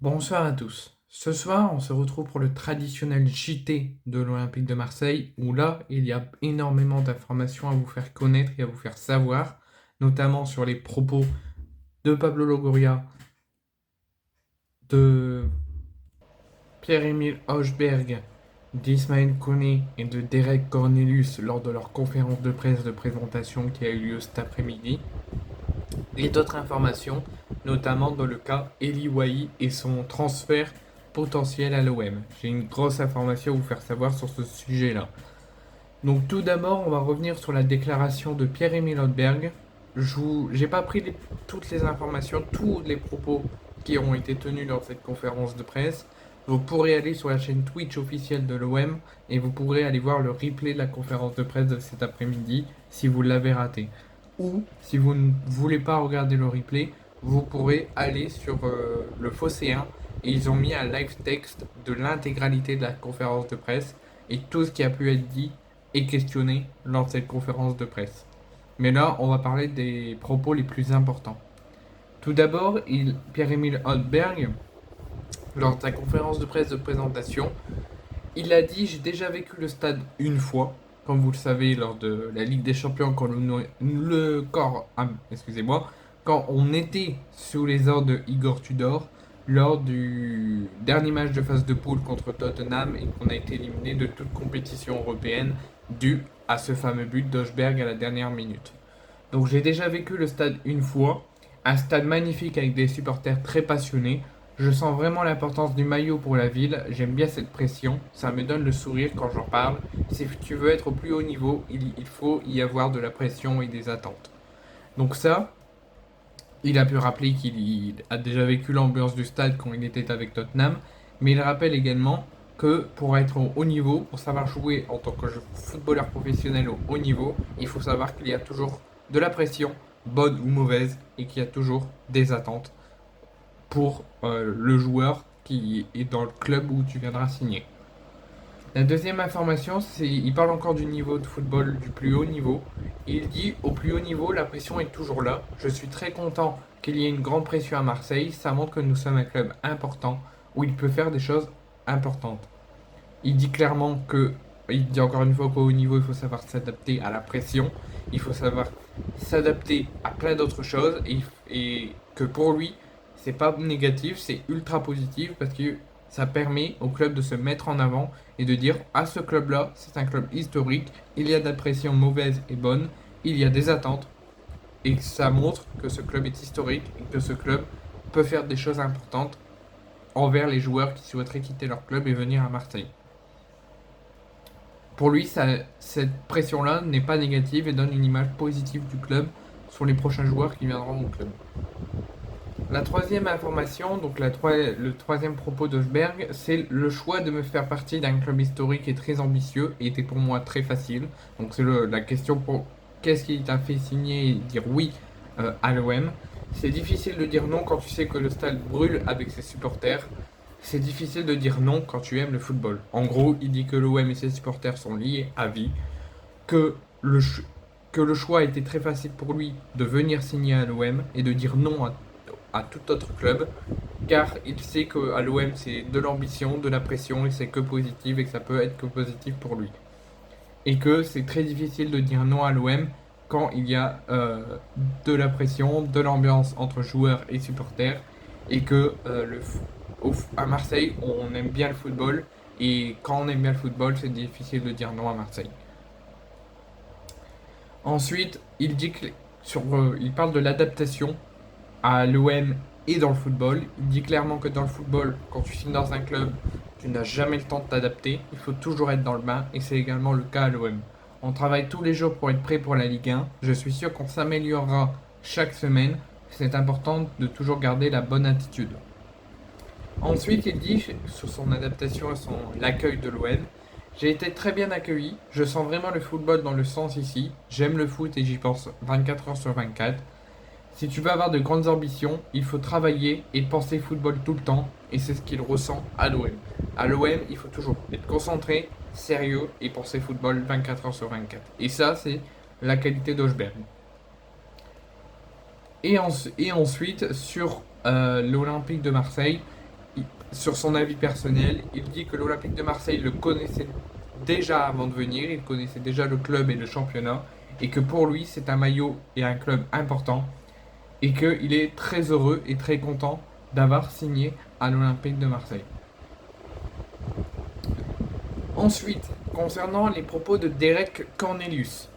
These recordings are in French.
Bonsoir à tous. Ce soir, on se retrouve pour le traditionnel JT de l'Olympique de Marseille, où là, il y a énormément d'informations à vous faire connaître et à vous faire savoir, notamment sur les propos de Pablo Longoria, de Pierre-Emile Hochberg, d'Ismaël Koné et de Derek Cornelius lors de leur conférence de presse de présentation qui a eu lieu cet après-midi, et d'autres informations, notamment dans le cas Eli Wahi et son transfert potentiel à l'OM. J'ai une grosse information à vous faire savoir sur ce sujet-là. Donc tout d'abord, on va revenir sur la déclaration de Pierre-Emile Hochberg. J'ai pas pris toutes les informations, tous les propos qui ont été tenus lors de cette conférence de presse. Vous pourrez aller sur la chaîne Twitch officielle de l'OM et vous pourrez aller voir le replay de la conférence de presse de cet après-midi si vous l'avez raté. Ou si vous ne voulez pas regarder le replay, vous pourrez aller sur le Phocéen et ils ont mis un live texte de l'intégralité de la conférence de presse et tout ce qui a pu être dit et questionné lors de cette conférence de presse. Mais là, on va parler des propos les plus importants. Tout d'abord, Pierre-Emile Hochberg, lors de sa conférence de presse de présentation, il a dit: j'ai déjà vécu le stade une fois, comme vous le savez, lors de la Ligue des Champions, quand on était sous les ordres de Igor Tudor, lors du dernier match de phase de poule contre Tottenham et qu'on a été éliminé de toute compétition européenne dû à ce fameux but d'Hochberg à la dernière minute. Donc j'ai déjà vécu le stade une fois, un stade magnifique avec des supporters très passionnés. Je sens vraiment l'importance du maillot pour la ville, j'aime bien cette pression, ça me donne le sourire quand j'en parle. Si tu veux être au plus haut niveau, il faut y avoir de la pression et des attentes. Donc ça, il a pu rappeler qu'il a déjà vécu l'ambiance du stade quand il était avec Tottenham, mais il rappelle également que pour être au haut niveau, pour savoir jouer en tant que footballeur professionnel au haut niveau, il faut savoir qu'il y a toujours de la pression, bonne ou mauvaise, et qu'il y a toujours des attentes pour le joueur qui est dans le club où tu viendras signer. La deuxième information, c'est il parle encore du niveau de football du plus haut niveau. Il dit: au plus haut niveau, la pression est toujours là. Je suis très content qu'il y ait une grande pression à Marseille. Ça montre que nous sommes un club important où il peut faire des choses importantes. Il dit clairement que, il dit encore une fois qu'au haut niveau, il faut savoir s'adapter à la pression. Il faut savoir s'adapter à plein d'autres choses et que pour lui, c'est pas négatif, c'est ultra positif parce que ça permet au club de se mettre en avant et de dire: à ce club-là, c'est un club historique, il y a de la pression mauvaise et bonne, il y a des attentes et ça montre que ce club est historique et que ce club peut faire des choses importantes envers les joueurs qui souhaiteraient quitter leur club et venir à Marseille. Pour lui, cette pression-là n'est pas négative et donne une image positive du club sur les prochains joueurs qui viendront au club. La troisième information, donc le troisième propos d'Osberg, c'est: le choix de me faire partie d'un club historique et très ambitieux et était pour moi très facile. Donc c'est la question pour qu'est-ce qui t'a fait signer et dire oui à l'OM. C'est difficile de dire non quand tu sais que le stade brûle avec ses supporters. C'est difficile de dire non quand tu aimes le football. En gros, il dit que l'OM et ses supporters sont liés à vie, que que le choix a été très facile pour lui de venir signer à l'OM et de dire non à tout autre club, car il sait qu'à l'OM c'est de l'ambition, de la pression et c'est que positif et que ça peut être que positif pour lui. Et que c'est très difficile de dire non à l'OM quand il y a de la pression, de l'ambiance entre joueurs et supporters et que à Marseille on aime bien le football et quand on aime bien le football c'est difficile de dire non à Marseille. Ensuite, il parle de l'adaptation à l'OM et dans le football. Il dit clairement que dans le football, quand tu signes dans un club, tu n'as jamais le temps de t'adapter. Il faut toujours être dans le bain et c'est également le cas à l'OM. On travaille tous les jours pour être prêt pour la Ligue 1. Je suis sûr qu'on s'améliorera chaque semaine. C'est important de toujours garder la bonne attitude. Ensuite, il dit sur son adaptation à l'accueil de l'OM: j'ai été très bien accueilli, je sens vraiment le football dans le sens ici, j'aime le foot et j'y pense 24 heures sur 24. Si tu veux avoir de grandes ambitions, il faut travailler et penser football tout le temps, et c'est ce qu'il ressent à l'OM. À l'OM, il faut toujours être concentré, sérieux et penser football 24 heures sur 24. Et ça, c'est la qualité d'Hochberg. Et ensuite, sur l'Olympique de Marseille, sur son avis personnel, il dit que l'Olympique de Marseille le connaissait déjà avant de venir, il connaissait déjà le club et le championnat, et que pour lui c'est un maillot et un club important, et qu'il est très heureux et très content d'avoir signé à l'Olympique de Marseille. Ensuite, concernant les propos de Derek Cornelius,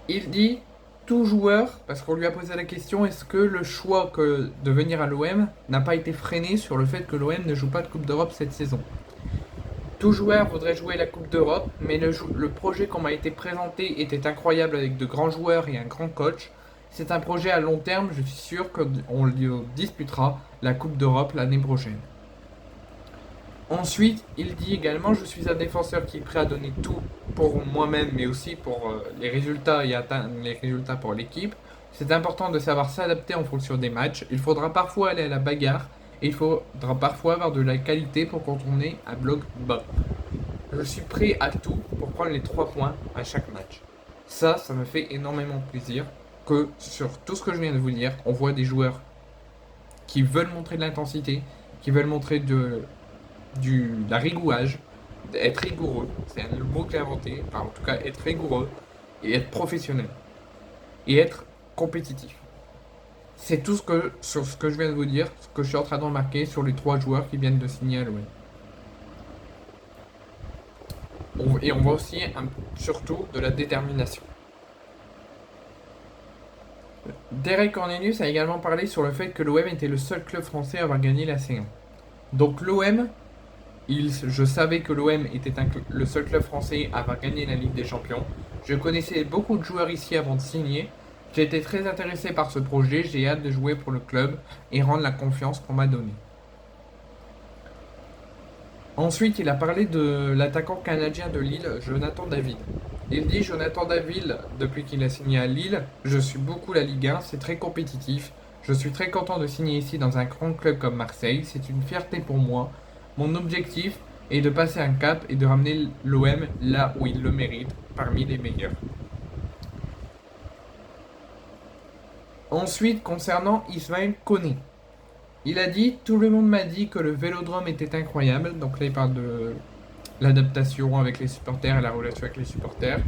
il dit tout joueur, parce qu'on lui a posé la question, est-ce que le choix de venir à l'OM n'a pas été freiné sur le fait que l'OM ne joue pas de Coupe d'Europe cette saison. Tout joueur voudrait jouer la Coupe d'Europe, mais le projet qu'on m'a été présenté était incroyable avec de grands joueurs et un grand coach. C'est un projet à long terme, je suis sûr qu'on disputera la Coupe d'Europe l'année prochaine. Ensuite, il dit également, je suis un défenseur qui est prêt à donner tout pour moi-même, mais aussi pour les résultats et atteindre les résultats pour l'équipe. C'est important de savoir s'adapter en fonction des matchs. Il faudra parfois aller à la bagarre et il faudra parfois avoir de la qualité pour contourner un bloc bas. Je suis prêt à tout pour prendre les 3 points à chaque match. Ça me fait énormément plaisir que sur tout ce que je viens de vous dire, on voit des joueurs qui veulent montrer de l'intensité, qui veulent montrer la rigouage, être rigoureux, c'est un mot que j'ai inventé, enfin, en tout cas être rigoureux et être professionnel et être compétitif. C'est tout sur ce que je viens de vous dire, ce que je suis en train de remarquer sur les 3 joueurs qui viennent de signer à l'OM. Et on voit aussi surtout de la détermination. Derek Cornelius a également parlé sur le fait que l'OM était le seul club français à avoir gagné la C1. Donc l'OM, je savais que l'OM était le seul club français à avoir gagné la Ligue des Champions. Je connaissais beaucoup de joueurs ici avant de signer. J'ai été très intéressé par ce projet, j'ai hâte de jouer pour le club et rendre la confiance qu'on m'a donnée. Ensuite, il a parlé de l'attaquant canadien de Lille, Jonathan David. Il dit Jonathan David, depuis qu'il a signé à Lille, je suis beaucoup la Ligue 1, c'est très compétitif. Je suis très content de signer ici dans un grand club comme Marseille, c'est une fierté pour moi. Mon objectif est de passer un cap et de ramener l'OM là où il le mérite, parmi les meilleurs. Ensuite, concernant Ismaël Koné, il a dit tout le monde m'a dit que le Vélodrome était incroyable. Donc là, il parle de l'adaptation avec les supporters et la relation avec les supporters.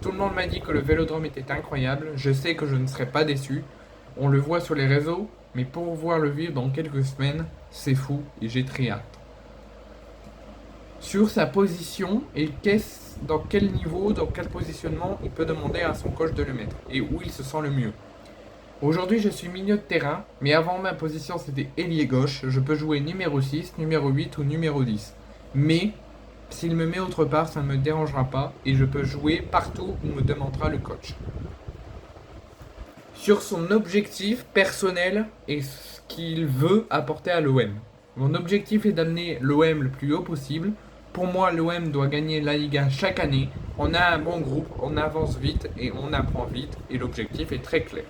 Tout le monde m'a dit que le Vélodrome était incroyable. Je sais que je ne serai pas déçu. On le voit sur les réseaux, mais pour pouvoir le vivre dans quelques semaines, c'est fou et j'ai très hâte. Sur sa position et dans quel niveau, dans quel positionnement il peut demander à son coach de le mettre et où il se sent le mieux. Aujourd'hui, je suis milieu de terrain, mais avant ma position c'était ailier gauche. Je peux jouer numéro 6, numéro 8 ou numéro 10. Mais s'il me met autre part, ça ne me dérangera pas et je peux jouer partout où me demandera le coach. Sur son objectif personnel et ce qu'il veut apporter à l'OM. Mon objectif est d'amener l'OM le plus haut possible. Pour moi, l'OM doit gagner la Ligue 1 chaque année. On a un bon groupe, on avance vite et on apprend vite et l'objectif est très clair.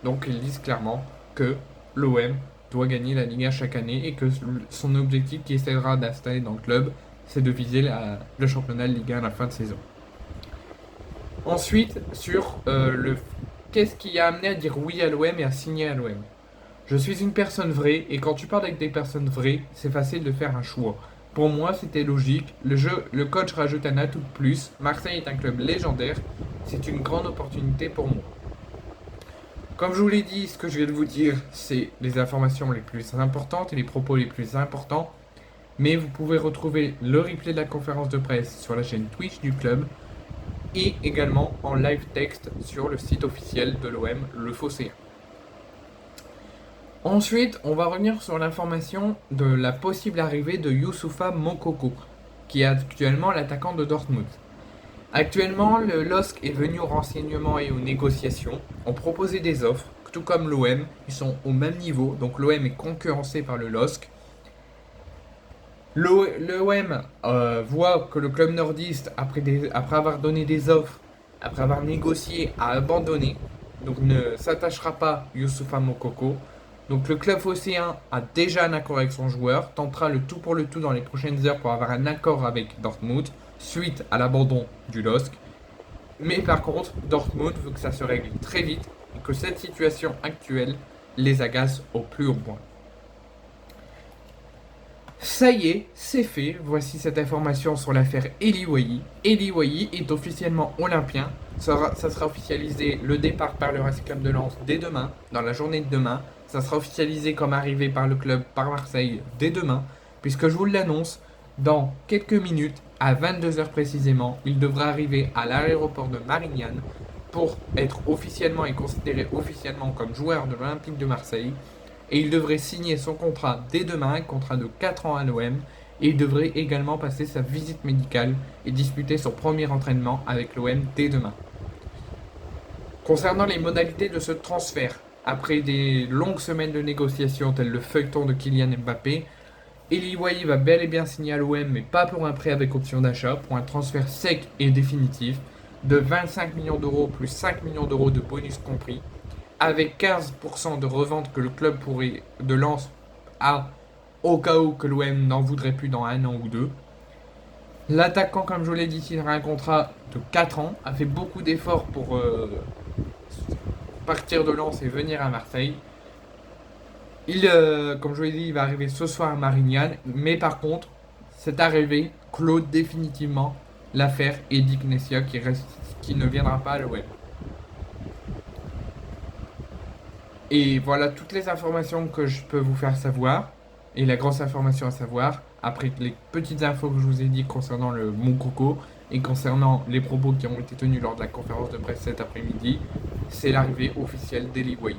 Donc ils disent clairement que l'OM doit gagner la Ligue 1 chaque année et que son objectif qui essaiera d'installer dans le club, c'est de viser le championnat de Ligue 1 à la fin de saison. Ensuite, sur qu'est-ce qui a amené à dire oui à l'OM et à signer à l'OM. Je suis une personne vraie et quand tu parles avec des personnes vraies, c'est facile de faire un choix. Pour moi, c'était logique. Le coach rajoute un atout de plus. Marseille est un club légendaire. C'est une grande opportunité pour moi. Comme je vous l'ai dit, ce que je viens de vous dire, c'est les informations les plus importantes et les propos les plus importants. Mais vous pouvez retrouver le replay de la conférence de presse sur la chaîne Twitch du club et également en live texte sur le site officiel de l'OM, le Phocéen. Ensuite, on va revenir sur l'information de la possible arrivée de Youssoufa Moukoko, qui est actuellement l'attaquant de Dortmund. Actuellement, le LOSC est venu au renseignement et aux négociations, ont proposé des offres, tout comme l'OM, ils sont au même niveau, donc l'OM est concurrencé par le LOSC. L'OM voit que le club nordiste, après avoir donné des offres, après avoir négocié, a abandonné, donc ne s'attachera pas Youssoufa Moukoko. Donc le club phocéen a déjà un accord avec son joueur, tentera le tout pour le tout dans les prochaines heures pour avoir un accord avec Dortmund, suite à l'abandon du LOSC. Mais par contre, Dortmund veut que ça se règle très vite et que cette situation actuelle les agace au plus haut point. Ça y est, c'est fait. Voici cette information sur l'affaire Eli Wahi. Eli Wahi est officiellement olympien. Ça sera officialisé le départ par le Racing Club de Lens dès demain, dans la journée de demain. Ça sera officialisé comme arrivé par le club par Marseille dès demain, puisque je vous l'annonce, dans quelques minutes, à 22 h précisément, il devra arriver à l'aéroport de Marignane pour être officiellement et considéré officiellement comme joueur de l'Olympique de Marseille. Et il devrait signer son contrat dès demain, un contrat de 4 ans à l'OM, et il devrait également passer sa visite médicale et disputer son premier entraînement avec l'OM dès demain. Concernant les modalités de ce transfert, après des longues semaines de négociations telles le feuilleton de Kylian Mbappé, Eli Wahi va bel et bien signer à l'OM, mais pas pour un prêt avec option d'achat, pour un transfert sec et définitif de 25 millions d'euros plus 5 millions d'euros de bonus compris, avec 15% de revente que le club pourrait de Lens a au cas où que l'OM n'en voudrait plus dans un an ou deux. L'attaquant, comme je vous l'ai dit, signera un contrat de 4 ans, a fait beaucoup d'efforts pour partir de Lens et venir à Marseille. Comme je vous l'ai dit, il va arriver ce soir à Marignane, mais par contre, cette arrivée clôt définitivement l'affaire Eddie Knessiah qui ne viendra pas à l'OM. Et voilà toutes les informations que je peux vous faire savoir. Et la grosse information à savoir, après les petites infos que je vous ai dit concernant le Moukoko et concernant les propos qui ont été tenus lors de la conférence de presse cet après-midi, c'est l'arrivée officielle d'Eli Wahi.